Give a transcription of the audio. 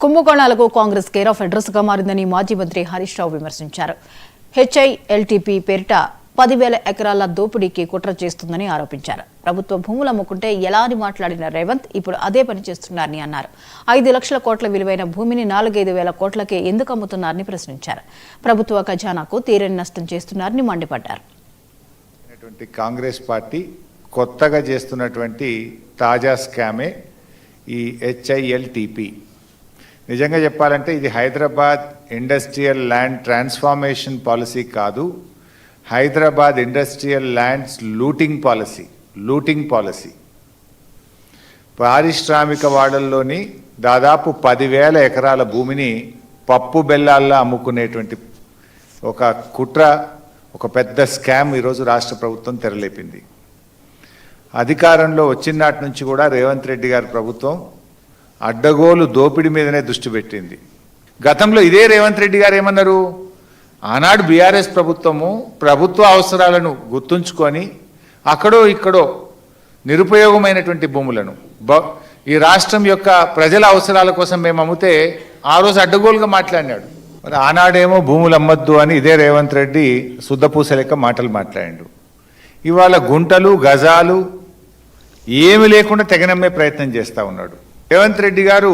కుంభకోణాలకు Congress care of address గా మారిందని మాజీ మంత్రి హరీష్ రావు విమర్శించారు. హెచ్ఐఎల్టీపీ పేరిట 10,000 ఎకరాల దోపిడీకి కుట్ర చేస్తుందని ఆరోపించారు. ప్రభుత్వ భూములు అమ్ముకుంటే ఎలా అని మాట్లాడిన రేవంత్ ఇప్పుడు అదే పని చేస్తున్నారని అన్నారు. 5 లక్షల కోట్ల విలువైన భూమిని 4-5 వేల కోట్లకే ఎందుకు అమ్ముతున్నారని ప్రశ్నించారు. ప్రభుత్వ ఖజానాకు తీరని నష్టం చేస్తున్నారని మండిపడ్డారు. కాంగ్రెస్ పార్టీ కొత్తగా చేస్తున్నటువంటి తాజా స్కామే ఈ హెచ్ఐఎల్టీపీ. నిజంగా చెప్పాలంటే ఇది Hyderabad industrial land transformation policy కాదు, Hyderabad industrial lands looting policy. పారిశ్రామిక వాడల్లోని దాదాపు 10,000 ఎకరాల భూమిని పప్పు బెల్లాల్లో అమ్ముకునేటువంటి ఒక కుట్ర, ఒక పెద్ద స్కామ్ ఈరోజు రాష్ట్ర ప్రభుత్వం తెరలేపింది. అధికారంలో వచ్చినాటి నుంచి కూడా రేవంత్ రెడ్డి గారి ప్రభుత్వం అడ్డగోలు దోపిడీ మీదనే దృష్టి పెట్టింది. గతంలో ఇదే రేవంత్ రెడ్డి గారు ఏమన్నారు, ఆనాడు బీఆర్ఎస్ ప్రభుత్వము ప్రభుత్వ అవసరాలను గుర్తుంచుకొని అక్కడో ఇక్కడో నిరుపయోగమైనటువంటి భూములను ఈ రాష్ట్రం యొక్క ప్రజల అవసరాల కోసం మేము అమ్మితే ఆ రోజు అడ్డగోలుగా మాట్లాడినాడు. మరి ఆనాడేమో భూములు అమ్మద్దు అని ఇదే రేవంత్ రెడ్డి శుద్ధపూస లెక్క మాటలు మాట్లాడాడు. ఇవాళ గుంటలు గజాలు ఏమి లేకుండా తెగనమ్మే ప్రయత్నం చేస్తూ ఉన్నాడు. రేవంత్ రెడ్డి గారు